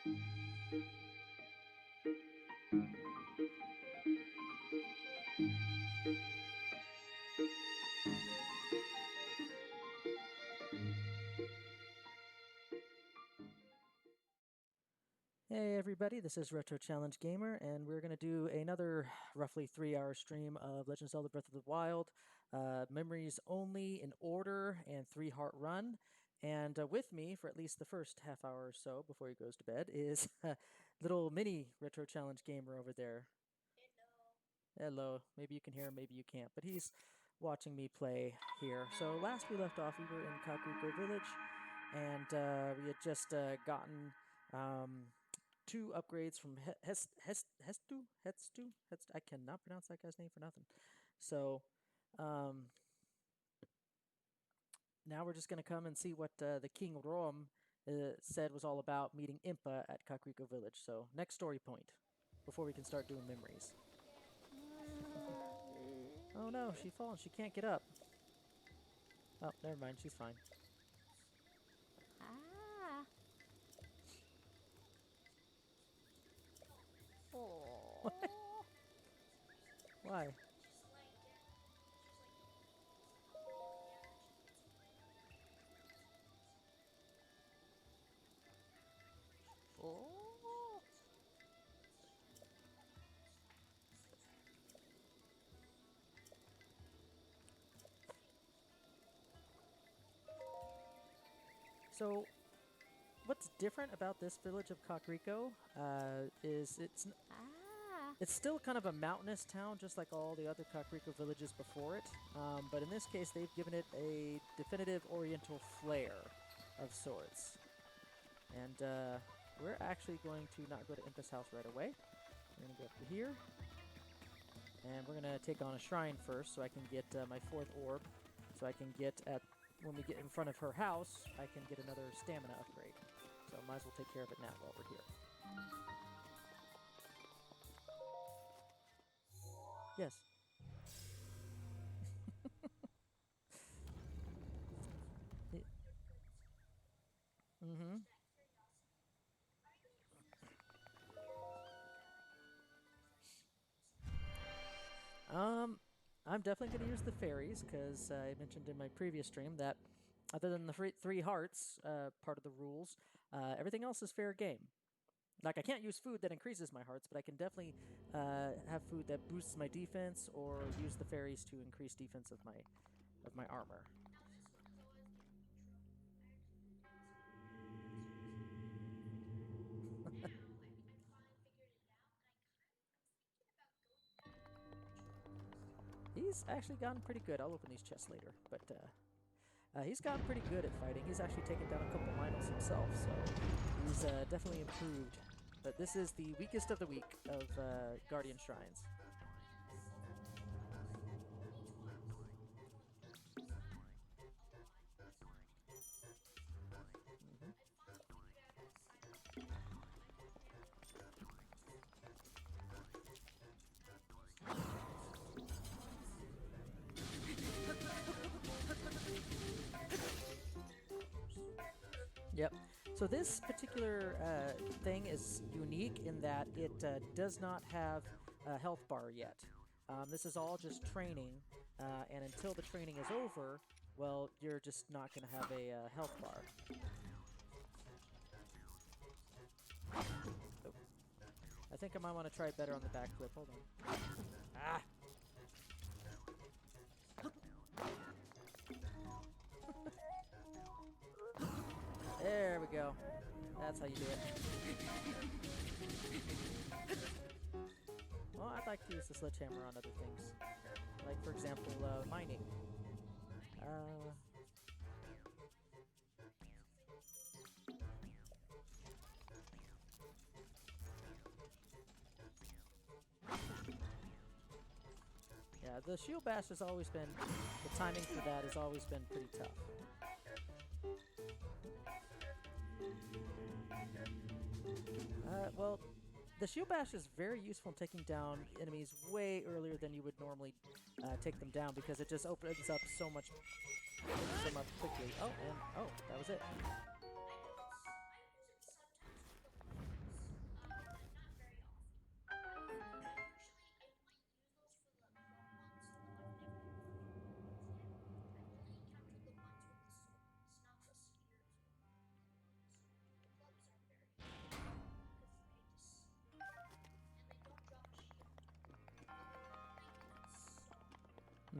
Hey everybody, this is Retro Challenge Gamer, and we're going to do another roughly 3-hour stream of Legend of Zelda Breath of the Wild. Memories only in order and 3-heart run. And with me for at least the first half hour or so before he goes to bed is little mini Retro Challenge Gamer over there. Hello. Maybe you can hear him, maybe you can't, but he's watching me play here. So last we left off, we were in Kakuriko Village, and we had just gotten 2 upgrades from Hestu. I cannot pronounce that guy's name for nothing. So now we're just going to come and see what the King Rom said was all about meeting Impa at Kakuriko Village. So next story point before we can start doing memories. Oh no, she's fallen. She can't get up. Oh, never mind. She's fine. Ah. Oh. Why? Oh. So, what's different about this village of Kakuriko is it's still kind of a mountainous town, just like all the other Kakuriko villages before it. But in this case, they've given it a definitive Oriental flair of sorts. And we're actually going to not go to Impa's house right away. We're going to go up to here. And we're going to take on a shrine first so I can get my 4th orb. So I can get when we get in front of her house, I can get another stamina upgrade. So I might as well take care of it now while we're here. Yes. Mm-hmm. I'm definitely going to use the fairies because I mentioned in my previous stream that other than the 3 hearts part of the rules, everything else is fair game. Like, I can't use food that increases my hearts, but I can definitely have food that boosts my defense or use the fairies to increase defense of my armor. He's actually gotten pretty good. I'll open these chests later, but he's gotten pretty good at fighting. He's actually taken down a couple Lionels himself, so he's definitely improved. But this is the weakest of the weak of Guardian Shrines. Yep. So this particular thing is unique in that it does not have a health bar yet. This is all just training, and until the training is over, well, you're just not going to have a health bar. Oh. I think I might want to try better on the backflip. Hold on. Ah! There we go. That's how you do it. Well, I'd like to use the sledgehammer on other things. Like, for example, mining. Yeah, the shield bash has always been, the timing for that has always been pretty tough. Well, the shield bash is very useful in taking down enemies way earlier than you would normally take them down because it just opens up so much quickly. Oh, and that was it.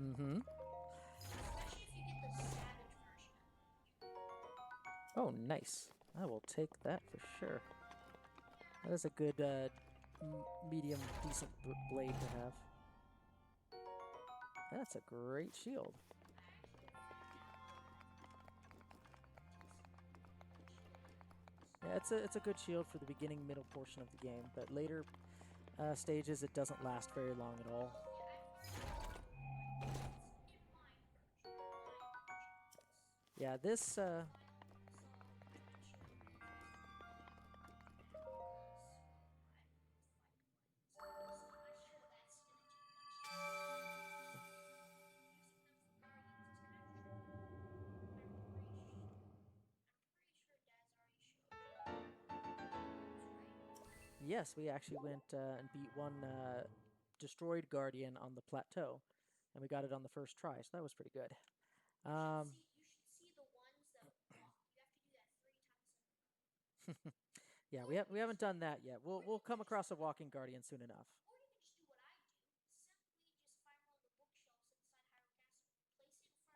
Mm-hmm. Especially if you get the savage version. Oh, nice. I will take that for sure. That is a good medium, decent blade to have. That's a great shield. Yeah, it's a good shield for the beginning, middle portion of the game, but later stages it doesn't last very long at all. Yeah, this. Yes, we actually went and beat one destroyed guardian on the plateau, and we got it on the first try, so that was pretty good. You should see the ones that walk. You have to do that 3 times. Yeah, we haven't done that yet. We'll come across a walking guardian soon enough. Or you can just do what I do. Simply just find one of the bookshelves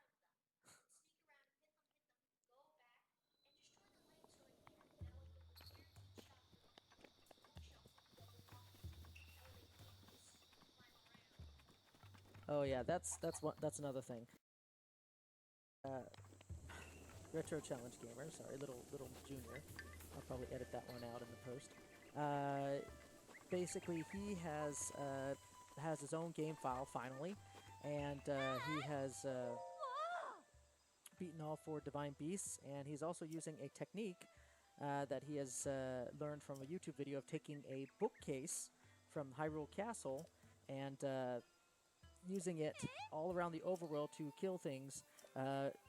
inside Hyrule Castle, place it in front of them, sneak around, hit them, go back, and destroy the legs right there. That way you'll guaranteed stop the bookshelf that they're walking to. That way they can't just climb around. Oh yeah, that's another thing. Retro Challenge Gamer, sorry, little junior. I'll probably edit that one out in the post. Basically, he has his own game file finally, and he has beaten all 4 divine beasts, and he's also using a technique that he has learned from a YouTube video of taking a bookcase from Hyrule Castle and using it all around the overworld to kill things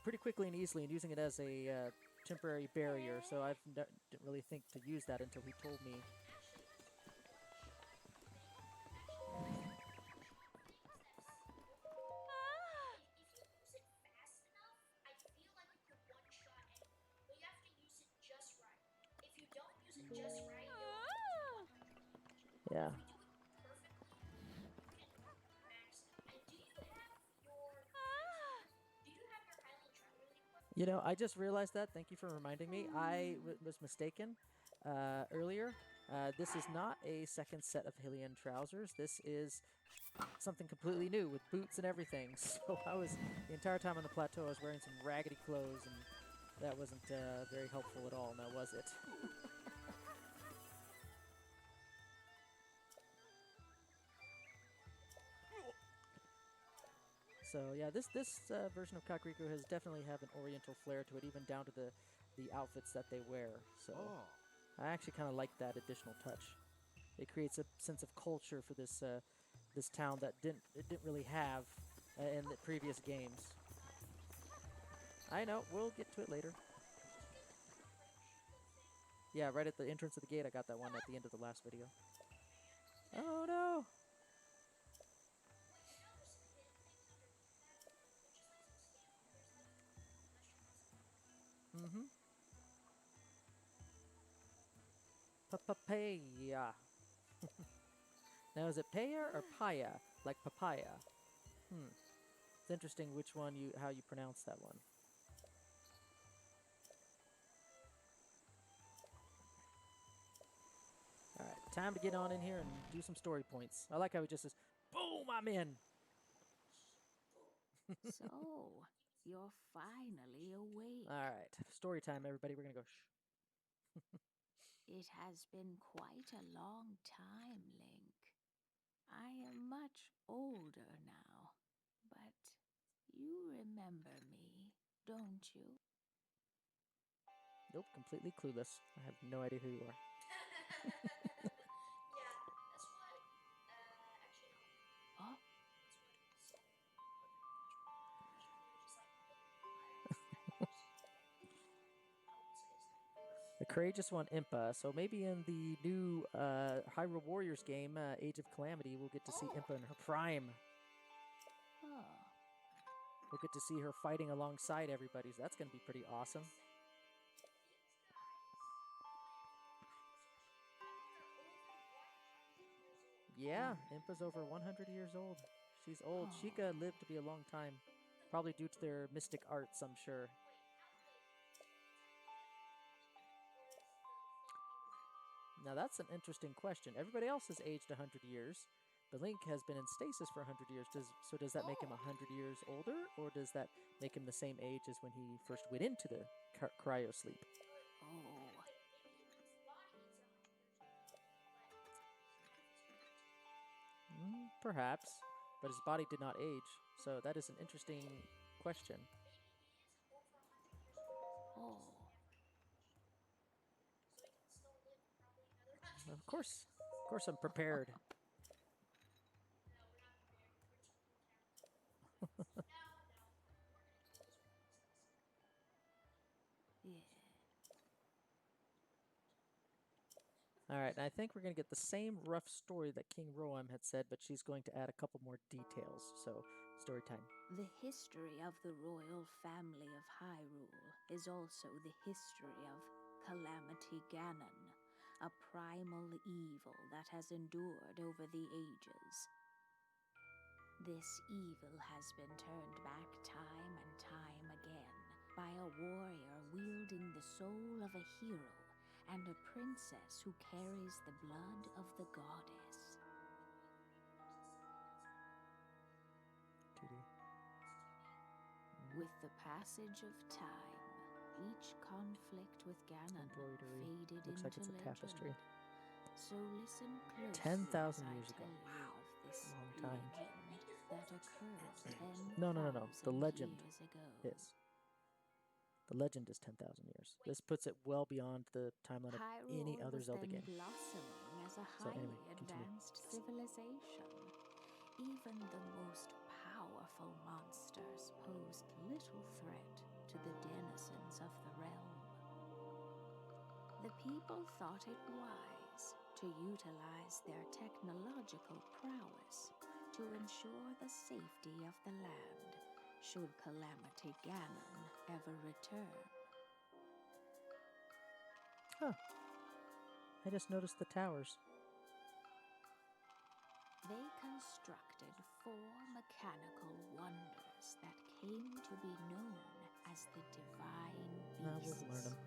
pretty quickly and easily, and using it as a temporary barrier. So I didn't really think to use that until he told me. Just right, Yeah. if you do it perfectly, you can max it out. And do you have your Highland Treasure equipped? You know, I just realized that. Thank you for reminding me. I was mistaken earlier. This is not a second set of Hylian trousers. This is something completely new with boots and everything. So I was, the entire time on the plateau, I was wearing some raggedy clothes, and that wasn't very helpful at all, now was it? So yeah, this version of Kakariko has definitely have an oriental flair to it, even down to the outfits that they wear. So I actually kind of like that additional touch. It creates a sense of culture for this this town that didn't really have in the previous games. I know, we'll get to it later. Yeah, right at the entrance of the gate, I got that one at the end of the last video. Oh no! Mm-hmm. Papaya. Now, is it paya or paya, like papaya? It's interesting which one how you pronounce that one. All right, time to get on in here and do some story points. I like how he just says, "Boom, I'm in." So, you're finally awake. All right, story time, everybody. We're gonna go. It has been quite a long time, Link. I am much older now, but you remember me, don't you? Nope, completely clueless. I have no idea who you are. Yeah, that's what. Actually, no. Huh? That's what The courageous one, Impa. So maybe in the new Hyrule Warriors game, Age of Calamity, we'll get to see Impa in her prime. Oh. We'll get to see her fighting alongside everybody, so that's going to be pretty awesome. Yeah, Impa's over 100 years old. She's old. Sheikah lived to be a long time, probably due to their mystic arts, I'm sure. Now that's an interesting question. Everybody else has aged 100 years, but Link has been in stasis for 100 years. So does that make him 100 years older, or does that make him the same age as when he first went into the cryo sleep? Oh, Perhaps, but his body did not age. So that is an interesting question. oh. Of course, I'm prepared. Yeah. All right, and I think we're going to get the same rough story that King Roam had said, but she's going to add a couple more details. So, story time. The history of the royal family of Hyrule is also the history of Calamity Ganon, a primal evil that has endured over the ages. This evil has been turned back time and time again by a warrior wielding the soul of a hero and a princess who carries the blood of the goddess. 2D. With the passage of time, each conflict with Ganon Embroidery. faded Looks like into it's a legend. tapestry. So listen closely 10,000 as I years ago. tell you Wow. of this Long time. legend that occurred 10,000 No. The legend years ago. is. The legend is 10,000 years. This puts it well beyond the timeline of any Hyrule other was Zelda then game. blossoming as a So highly anyway, continue. advanced civilization. Even the most powerful monsters posed little threat to the denizens of the realm. The people thought it wise to utilize their technological prowess to ensure the safety of the land should Calamity Ganon ever return. Huh. I just noticed the towers. They constructed 4 mechanical wonders that came to be known as the Divine Now Beasts. we'll learn them.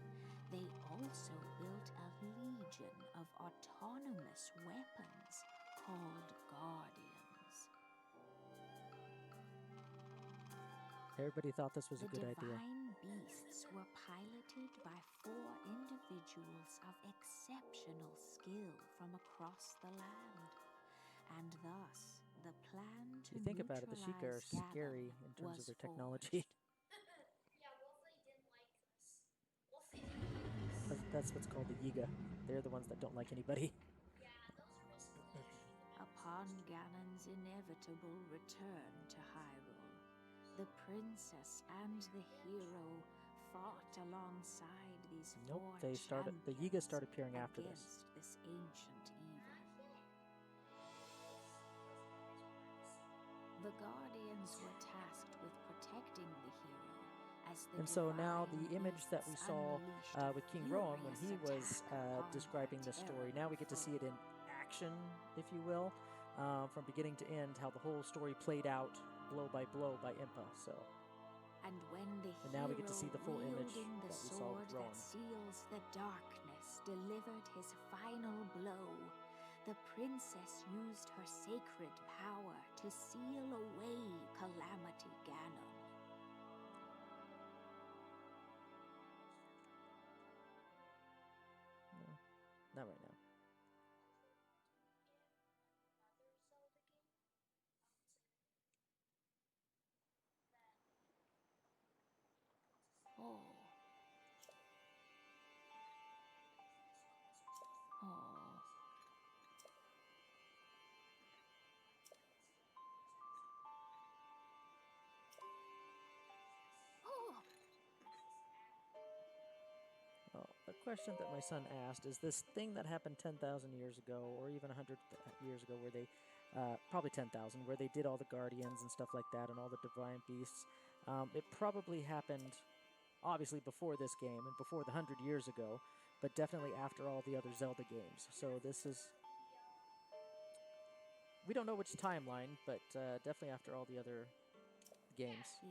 They also built a legion of autonomous weapons called Guardians. Everybody thought this was a good The idea. Divine Beasts were piloted by 4 individuals of exceptional skill from across the land. And thus, the plan to You think about it, the Sheikah are neutralize scary Ganon in terms of was their technology. That's what's called the Yiga. They're the ones that don't like anybody. Upon Ganon's inevitable return to Hyrule, the princess and the hero fought alongside these Nope, 4 the Yiga started champions appearing after this. against this ancient evil. The Guardians were tasked with protecting the hero as the And so now Divine the image that we Beasts saw unleashed a with King Roam when he furious was attack upon describing their the story, now we get to see it in terrible action, if you will, from beginning to end, how the whole story played out blow by Impa. So, And when the and now we get to hero see the full image wielding the that we saw sword with Roam. that seals the darkness delivered his final blow, the princess used her sacred power to seal away Calamity Ganon. No, not right now. Oh. Oh. Oh. Well, a question that my son asked is this thing that happened 10,000 years ago, or even 100 years ago, where they, probably 10,000, where they did all the Guardians and stuff like that, and all the Divine Beasts. It probably happened, obviously, before this game and before the 100 years ago, but definitely after all the other Zelda games. So this is. we don't know which timeline, but definitely after all the other games. Yeah.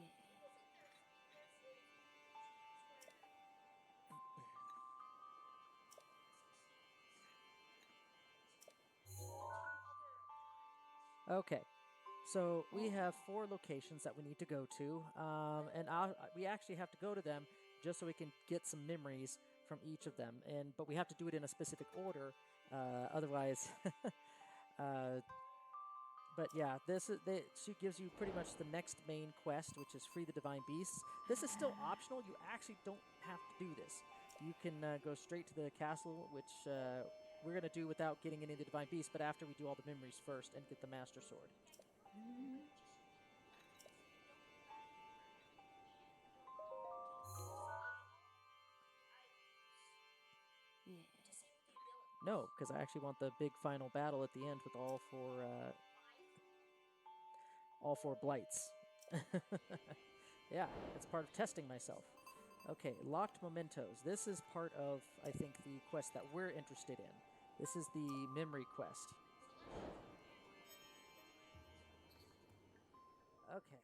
Okay, so we have 4 locations that we need to go to, and we actually have to go to them just so we can get some memories from each of them. But we have to do it in a specific order, otherwise. uh, but yeah, she gives you pretty much the next main quest, which is free the divine beasts. This is still optional. You actually don't have to do this. You can go straight to the castle, which we're gonna do without getting any of the divine beasts, but after we do all the memories first and get the master sword. Yeah. No, because I actually want the big final battle at the end with all four blights. Yeah, it's part of testing myself. Okay, locked mementos. This is part of, I think, the quest that we're interested in. This is the memory quest. Okay.